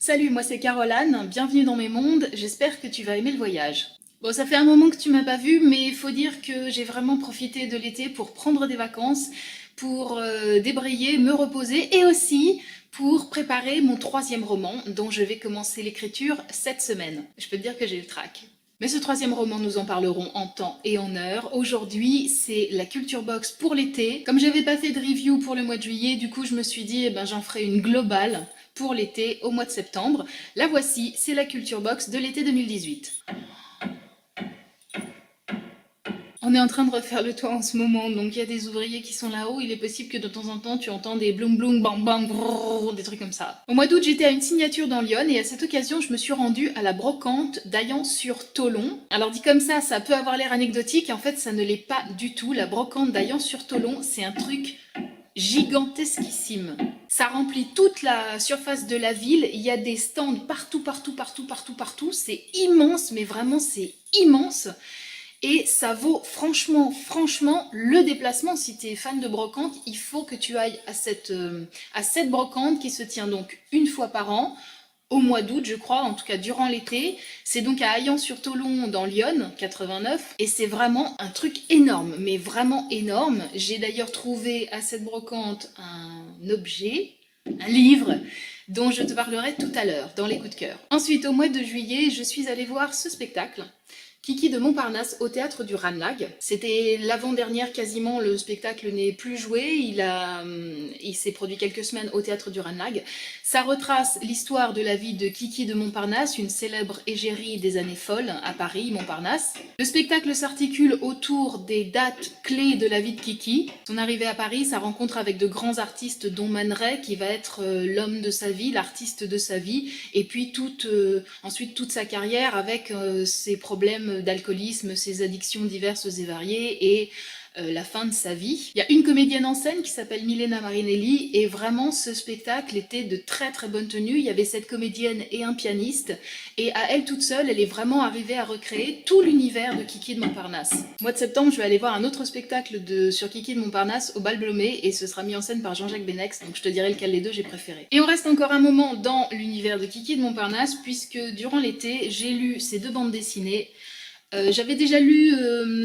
Salut, moi c'est Caroline, bienvenue dans mes mondes, j'espère que tu vas aimer le voyage. Bon, ça fait un moment que tu m'as pas vue, mais il faut dire que j'ai vraiment profité de l'été pour prendre des vacances, pour débrayer, me reposer et aussi pour préparer mon troisième roman dont je vais commencer l'écriture cette semaine. Je peux te dire que j'ai le trac. Mais ce troisième roman, nous en parlerons en temps et en heure. Aujourd'hui, c'est la Culture Box pour l'été. Comme j'avais pas fait de review pour le mois de juillet, du coup, je me suis dit, eh ben, j'en ferai une globale pour l'été au mois de septembre. La voici, c'est la Culture Box de l'été 2018. On est en train de refaire le toit en ce moment, donc il y a des ouvriers qui sont là-haut. Il est possible que de temps en temps tu entends des bloum bloum, bang bang, brrr, des trucs comme ça. Au mois d'août, j'étais à une signature dans Lyon et à cette occasion, je me suis rendue à la brocante d'Aillan-sur-Tholon. Alors dit comme ça peut avoir l'air anecdotique, et en fait, ça ne l'est pas du tout. La brocante d'Aillan-sur-Tholon, c'est un truc gigantesquissime. Ça remplit toute la surface de la ville. Il y a des stands partout, partout, partout, partout, partout. C'est immense, mais vraiment, c'est immense. Et ça vaut franchement le déplacement. Si tu es fan de brocante, il faut que tu ailles à cette brocante qui se tient donc une fois par an, au mois d'août je crois, en tout cas durant l'été. C'est donc à Aillan-sur-Tholon dans l'Yonne, 89, et c'est vraiment un truc énorme, mais vraiment énorme. J'ai d'ailleurs trouvé à cette brocante un objet, un livre, dont je te parlerai tout à l'heure dans les coups de cœur. Ensuite, au mois de juillet, je suis allée voir ce spectacle. Kiki de Montparnasse au théâtre du Ranelagh. C'était l'avant-dernière quasiment, le spectacle n'est plus joué, il s'est produit quelques semaines au théâtre du Ranelagh. Ça retrace l'histoire de la vie de Kiki de Montparnasse, une célèbre égérie des années folles à Paris, Montparnasse. Le spectacle s'articule autour des dates clés de la vie de Kiki. Son arrivée à Paris, sa rencontre avec de grands artistes dont Man Ray, qui va être l'homme de sa vie, l'artiste de sa vie, et puis ensuite toute sa carrière avec ses problèmes d'alcoolisme, ses addictions diverses et variées et la fin de sa vie. Il y a une comédienne en scène qui s'appelle Milena Marinelli et vraiment ce spectacle était de très très bonne tenue. Il y avait cette comédienne et un pianiste et à elle toute seule, elle est vraiment arrivée à recréer tout l'univers de Kiki de Montparnasse. Au mois de septembre, je vais aller voir un autre spectacle sur Kiki de Montparnasse au Bal Blomet et ce sera mis en scène par Jean-Jacques Benex, donc je te dirai lequel des deux j'ai préféré. Et on reste encore un moment dans l'univers de Kiki de Montparnasse puisque durant l'été, j'ai lu ces deux bandes dessinées. J'avais déjà lu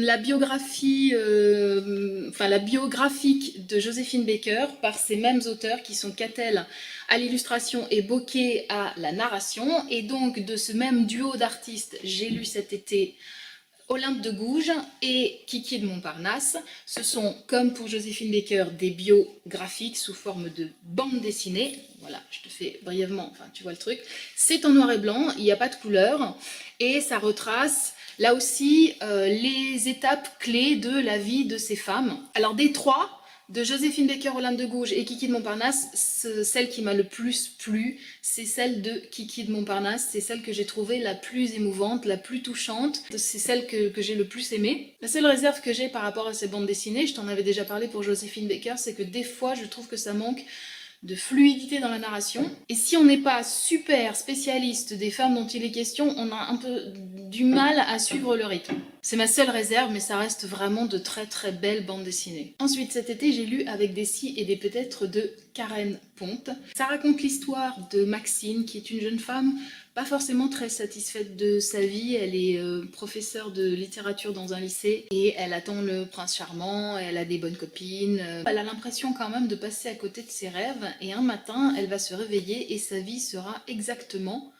la biographie, la biographique de Joséphine Baker par ces mêmes auteurs qui sont Cattel à l'illustration et Bocquet à la narration. Et donc de ce même duo d'artistes, j'ai lu cet été Olympe de Gouges et Kiki de Montparnasse. Ce sont, comme pour Joséphine Baker, des biographiques sous forme de bande dessinée. Voilà, je te fais brièvement, enfin tu vois le truc. C'est en noir et blanc, il n'y a pas de couleur et ça retrace là aussi les étapes clés de la vie de ces femmes. Alors des trois, de Joséphine Baker, Olympe de Gouges et Kiki de Montparnasse, celle qui m'a le plus plu, c'est celle de Kiki de Montparnasse. C'est celle que j'ai trouvée la plus émouvante, la plus touchante. C'est celle que j'ai le plus aimée. La seule réserve que j'ai par rapport à ces bandes dessinées, je t'en avais déjà parlé pour Joséphine Baker, c'est que des fois je trouve que ça manque de fluidité dans la narration. Et si on n'est pas super spécialiste des femmes dont il est question, on a un peu du mal à suivre le rythme. C'est ma seule réserve, mais ça reste vraiment de très très belles bandes dessinées. Ensuite, cet été, j'ai lu Avec des si et des peut-être de Karen Ponte. Ça raconte l'histoire de Maxine, qui est une jeune femme pas forcément très satisfaite de sa vie. Elle est professeure de littérature dans un lycée et elle attend le prince charmant, elle a des bonnes copines. Elle a l'impression quand même de passer à côté de ses rêves et un matin, elle va se réveiller et sa vie sera exactement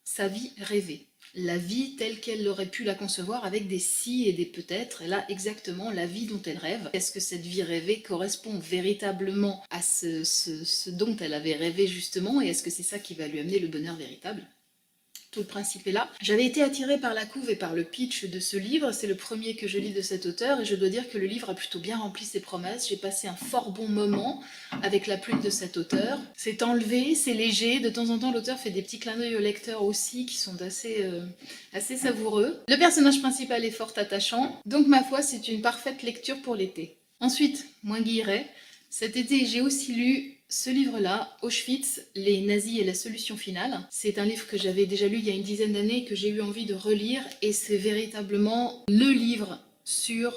sa vie rêvée. La vie telle qu'elle aurait pu la concevoir avec des si et des peut-être, elle a exactement la vie dont elle rêve. Est-ce que cette vie rêvée correspond véritablement à ce dont elle avait rêvé justement et est-ce que c'est ça qui va lui amener le bonheur véritable ? Tout le principe est là. J'avais été attirée par la couve et par le pitch de ce livre, c'est le premier que je lis de cet auteur et je dois dire que le livre a plutôt bien rempli ses promesses. J'ai passé un fort bon moment avec la plume de cet auteur. C'est enlevé, c'est léger, de temps en temps l'auteur fait des petits clins d'œil au lecteur aussi qui sont assez savoureux. Le personnage principal est fort attachant, donc ma foi c'est une parfaite lecture pour l'été. Ensuite, moins Guilleret, cet été j'ai aussi lu ce livre-là, Auschwitz, les nazis et la solution finale. C'est un livre que j'avais déjà lu il y a une dizaine d'années et que j'ai eu envie de relire et c'est véritablement le livre sur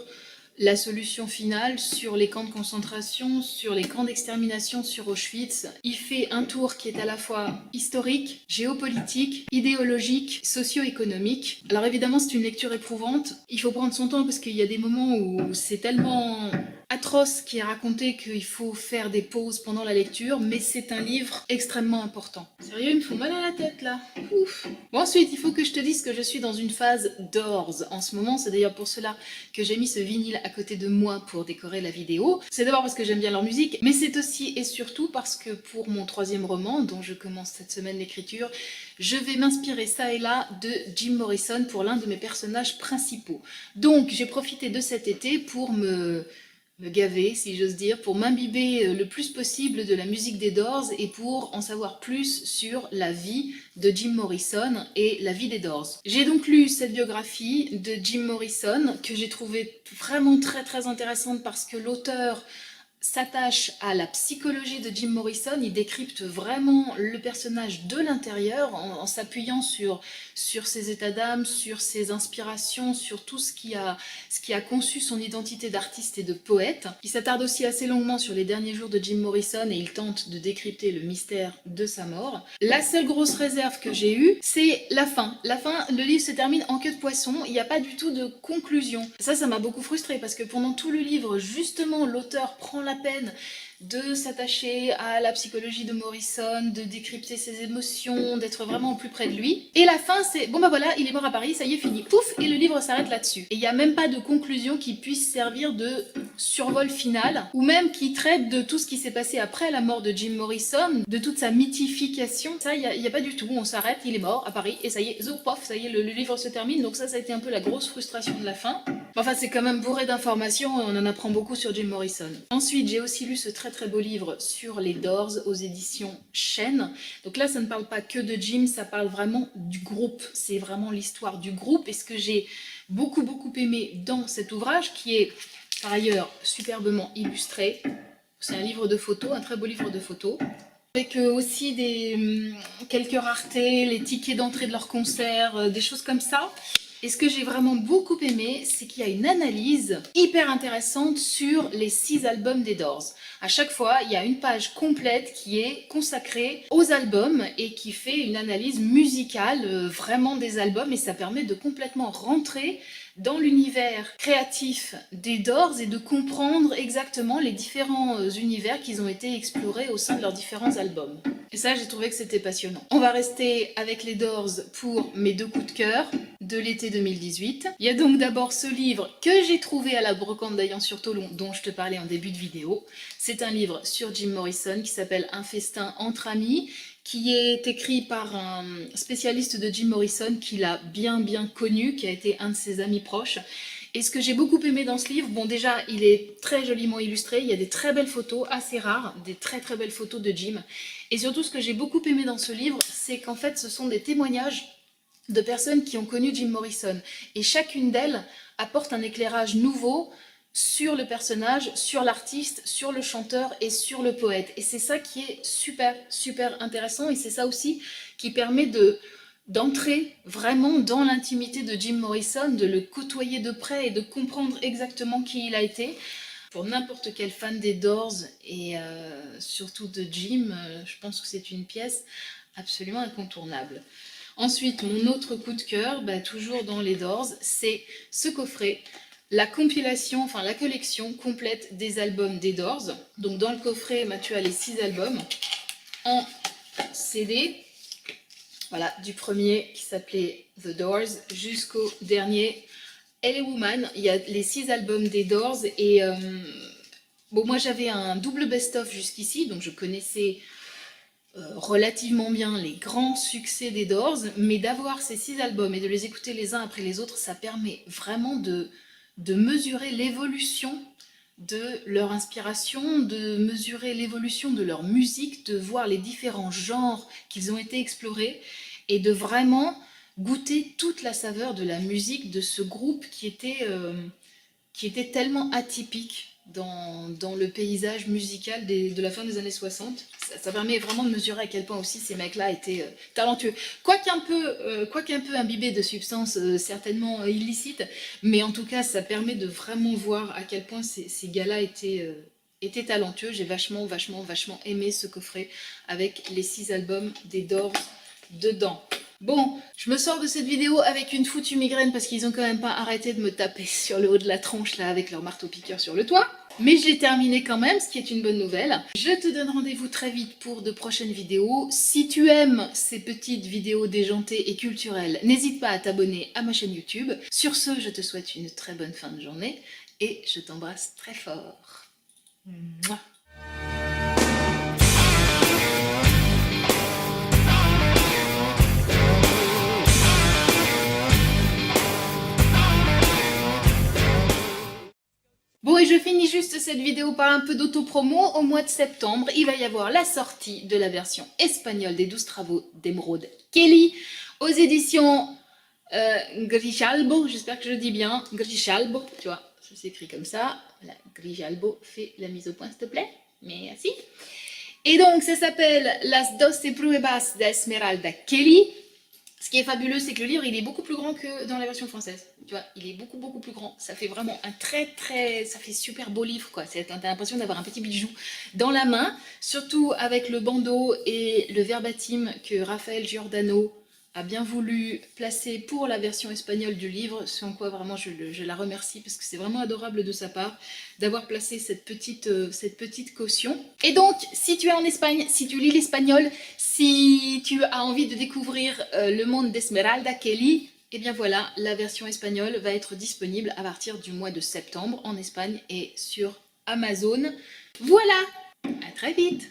la solution finale sur les camps de concentration, sur les camps d'extermination sur Auschwitz. Il fait un tour qui est à la fois historique, géopolitique, idéologique, socio-économique. Alors évidemment, c'est une lecture éprouvante. Il faut prendre son temps parce qu'il y a des moments où c'est tellement atroce qui est raconté qu'il faut faire des pauses pendant la lecture, mais c'est un livre extrêmement important. Sérieux, il me faut mal à la tête là. Ouf. Bon, ensuite, il faut que je te dise que je suis dans une phase Doors en ce moment. C'est d'ailleurs pour cela que j'ai mis ce vinyle à côté de moi pour décorer la vidéo. C'est d'abord parce que j'aime bien leur musique, mais c'est aussi et surtout parce que pour mon troisième roman, dont je commence cette semaine l'écriture, je vais m'inspirer ça et là de Jim Morrison pour l'un de mes personnages principaux. Donc, j'ai profité de cet été pour me gaver, si j'ose dire, pour m'imbiber le plus possible de la musique des Doors et pour en savoir plus sur la vie de Jim Morrison et la vie des Doors. J'ai donc lu cette biographie de Jim Morrison que j'ai trouvée vraiment très intéressante parce que l'auteur s'attache à la psychologie de Jim Morrison, il décrypte vraiment le personnage de l'intérieur en s'appuyant sur ses états d'âme, sur ses inspirations, sur tout ce qui a conçu son identité d'artiste et de poète. Il s'attarde aussi assez longuement sur les derniers jours de Jim Morrison et il tente de décrypter le mystère de sa mort. La seule grosse réserve que j'ai eue, c'est la fin. La fin, le livre se termine en queue de poisson, il n'y a pas du tout de conclusion. Ça m'a beaucoup frustrée parce que pendant tout le livre, justement, l'auteur prend la peine de s'attacher à la psychologie de Morrison, de décrypter ses émotions, d'être vraiment au plus près de lui. Et la fin, c'est bon bah voilà, il est mort à Paris, ça y est, fini, pouf, et le livre s'arrête là-dessus. Et il n'y a même pas de conclusion qui puisse servir de survol final, ou même qui traite de tout ce qui s'est passé après la mort de Jim Morrison, de toute sa mythification. Ça, il n'y a pas du tout, on s'arrête, il est mort à Paris, et ça y est, zo, pof, ça y est, le livre se termine. Donc ça a été un peu la grosse frustration de la fin. Enfin, c'est quand même bourré d'informations, on en apprend beaucoup sur Jim Morrison. Ensuite, j'ai aussi lu ce très beau livre sur les Doors aux éditions Chêne. Donc là, ça ne parle pas que de Jim, ça parle vraiment du groupe. C'est vraiment l'histoire du groupe. Et ce que j'ai beaucoup aimé dans cet ouvrage, qui est par ailleurs superbement illustré, c'est un livre de photos, un très beau livre de photos, avec aussi quelques raretés, les tickets d'entrée de leur concert, des choses comme ça. Et ce que j'ai vraiment beaucoup aimé, c'est qu'il y a une analyse hyper intéressante sur les 6 albums des Doors. À chaque fois, il y a une page complète qui est consacrée aux albums et qui fait une analyse musicale vraiment des albums et ça permet de complètement rentrer dans l'univers créatif des Doors et de comprendre exactement les différents univers qu'ils ont été explorés au sein de leurs différents albums. Et ça, j'ai trouvé que c'était passionnant. On va rester avec les Doors pour mes 2 coups de cœur de l'été 2018. Il y a donc d'abord ce livre que j'ai trouvé à la brocante d'Aillan-sur-Tholon, dont je te parlais en début de vidéo. C'est un livre sur Jim Morrison qui s'appelle Un festin entre amis, qui est écrit par un spécialiste de Jim Morrison qui l'a bien connu, qui a été un de ses amis proches. Et ce que j'ai beaucoup aimé dans ce livre, bon déjà il est très joliment illustré, il y a des très belles photos, assez rares, des très belles photos de Jim. Et surtout ce que j'ai beaucoup aimé dans ce livre, c'est qu'en fait ce sont des témoignages de personnes qui ont connu Jim Morrison. Et chacune d'elles apporte un éclairage nouveau sur le personnage, sur l'artiste, sur le chanteur et sur le poète. Et c'est ça qui est super intéressant et c'est ça aussi qui permet d'entrer vraiment dans l'intimité de Jim Morrison, de le côtoyer de près et de comprendre exactement qui il a été. Pour n'importe quel fan des Doors et surtout de Jim, je pense que c'est une pièce absolument incontournable. Ensuite, mon autre coup de cœur, toujours dans les Doors, c'est ce coffret, la compilation, enfin la collection complète des albums des Doors. Donc dans le coffret, tu as les 6 albums en CD. Voilà, du premier qui s'appelait The Doors jusqu'au dernier LA Woman. Il y a les 6 albums des Doors et bon, moi j'avais un double best-of jusqu'ici, donc je connaissais relativement bien les grands succès des Doors, mais d'avoir ces 6 albums et de les écouter les uns après les autres, ça permet vraiment de mesurer l'évolution de leur inspiration, de mesurer l'évolution de leur musique, de voir les différents genres qu'ils ont été explorés et de vraiment goûter toute la saveur de la musique de ce groupe qui était tellement atypique dans le paysage musical de la fin des années 60. Ça permet vraiment de mesurer à quel point aussi ces mecs-là étaient talentueux. Quoiqu'un peu imbibés de substances certainement illicites, mais en tout cas, ça permet de vraiment voir à quel point ces gars-là étaient talentueux. J'ai vachement aimé ce coffret avec les 6 albums des Doors dedans. Bon, je me sors de cette vidéo avec une foutue migraine parce qu'ils ont quand même pas arrêté de me taper sur le haut de la tronche là avec leur marteau-piqueur sur le toit. Mais je l'ai terminé quand même, ce qui est une bonne nouvelle. Je te donne rendez-vous très vite pour de prochaines vidéos. Si tu aimes ces petites vidéos déjantées et culturelles, n'hésite pas à t'abonner à ma chaîne YouTube. Sur ce, je te souhaite une très bonne fin de journée et je t'embrasse très fort. Mouah. Bon, et je finis juste cette vidéo par un peu d'autopromo. Au mois de septembre, il va y avoir la sortie de la version espagnole des 12 travaux d'Emeraude Kelly aux éditions Grijalbo. J'espère que je dis bien Grijalbo, tu vois, ça s'écrit comme ça. Voilà, Grijalbo, fais la mise au point s'il te plaît. Merci. Et donc, ça s'appelle Las 12 pruebas de Esmeralda Kelly. Ce qui est fabuleux, c'est que le livre, il est beaucoup plus grand que dans la version française. Tu vois, il est beaucoup plus grand. Ça fait vraiment un ça fait super beau livre, quoi. T'as l'impression d'avoir un petit bijou dans la main, surtout avec le bandeau et le verbatim que Raphaël Giordano a bien voulu placer pour la version espagnole du livre, ce en quoi vraiment je la remercie parce que c'est vraiment adorable de sa part d'avoir placé cette petite caution. Et donc, si tu es en Espagne, si tu lis l'espagnol, si tu as envie de découvrir le monde d'Esmeralda Kelly, et bien voilà, la version espagnole va être disponible à partir du mois de septembre en Espagne et sur Amazon. Voilà, à très vite!